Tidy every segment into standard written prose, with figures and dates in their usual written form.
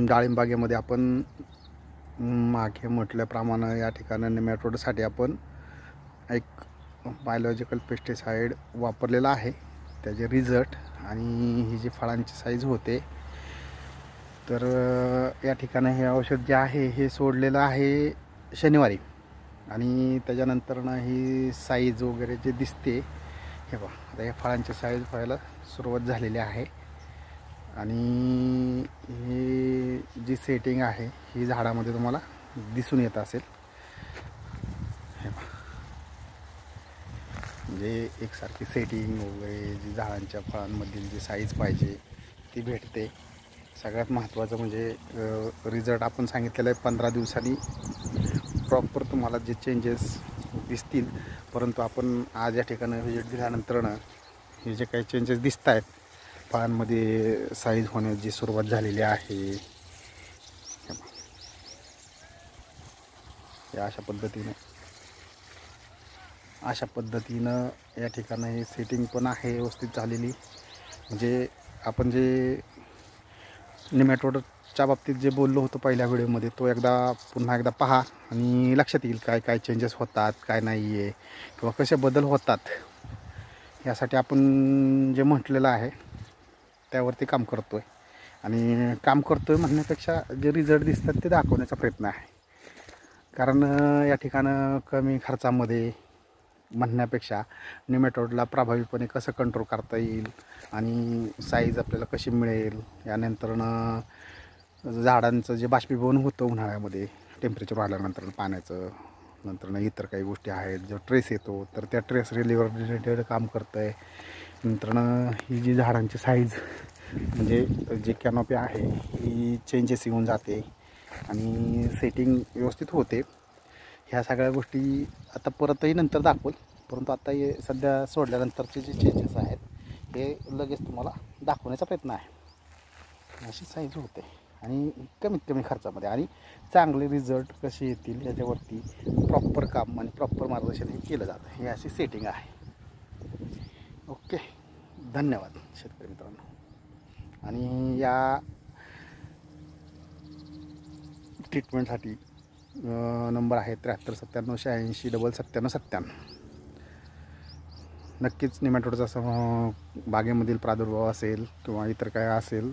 डाळिंबागेमध्ये आपण मागे म्हटल्याप्रमाणे या ठिकाणी नेमॅटोडसाठी आपण एक बायोलॉजिकल पेस्टिसाइड वापरलेला आहे. त्याचे रिझल्ट आणि ही जी फळांची साईज होते, तर या ठिकाणी हे औषध जे आहे हे सोडलेलं आहे शनिवारी. आणि त्याच्यानंतर ही साईज वगैरे जे दिसते, हे बघा आता या फळांची साईज व्हायला सुरुवात झालेली आहे. आणि ही जी सेटिंग आहे ही झाडामध्ये तुम्हाला दिसून येत असेल. हे बघा म्हणजे एकसारखी सेटिंग वगैरे जी झाडांच्या फळांमधील जी साईज पाहिजे ती भेटते. सगळ्यात महत्त्वाचं म्हणजे रिझल्ट आपण सांगितलेलं आहे 15 दिवसांनी प्रॉपर तुम्हाला जे चेंजेस दिसतील. परंतु आपण आज या ठिकाणी व्हिजिट दिल्यानंतरनं हे जे काही चेंजेस दिसत आहेत, फळांमध्ये साईज होण्याची सुरुवात झालेली आहे. या अशा पद्धतीनं या ठिकाणी सेटिंग पण आहे व्यवस्थित झालेली. म्हणजे आपण जे नेमॅटोडच्या बाबतीत जे बोललो होतो पहिल्या व्हिडिओमध्ये, तो पुन्हा एकदा पहा आणि लक्षात येईल काय काय चेंजेस होतात, काय नाही आहे, किंवा कसे बदल होतात. यासाठी आपण जे म्हटलेलं आहे त्यावरती काम करतो आहे. आणि काम करतो आहे म्हणण्यापेक्षा जे रिझल्ट दिसतात ते दाखवण्याचा प्रयत्न आहे. कारण या ठिकाणं कमी खर्चामध्ये म्हणण्यापेक्षा नेमॅटोडला प्रभावीपणे कसं कंट्रोल करता येईल आणि साईज आपल्याला कशी मिळेल, यानंतरनं झाडांचं जे बाष्पीभवन होतं उन्हाळ्यामध्ये टेम्परेचर वाढल्यानंतर पाण्याचं, नंतर इतर काही गोष्टी आहेत, जो ट्रेस येतो तर त्या ट्रेस रिलेटेड काम करतं आहे. नंतरनं ही जी झाडांची साईज म्हणजे जे कॅनॉपी आहे ही चेंजेस येऊन जाते आणि सेटिंग व्यवस्थित होते. ह्या सगळ्या गोष्टी आता परतही नंतर दाखवल, परंतु आता हे सध्या सोडल्यानंतरचे जे चेंजेस आहेत हे लगेच तुम्हाला दाखवण्याचा प्रयत्न आहे. अशी साईज होते आणि कमीत कमी खर्चामध्ये आणि चांगले रिझल्ट कसे येतील याच्यावरती प्रॉपर काम आणि प्रॉपर मार्गदर्शन हे केलं जातं. हे अशी सेटिंग आहे. ओके, धन्यवाद शेतकरी मित्रांनो. आणि या ट्रीटमेंटसाठी नंबर आहे 7397868797. नक्कीच नेमॅटोडचा बागेमधील प्रादुर्भाव असेल किंवा इतर काय असेल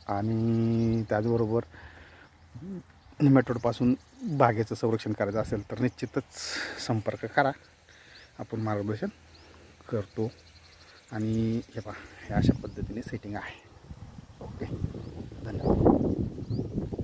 आणि त्याचबरोबर नेमॅटोडपासून बागेचं संरक्षण करायचं असेल तर निश्चितच संपर्क करा. आपण मार्गदर्शन करतो. आणि हे पहा, हे अशा पद्धतीने सेटिंग आहे.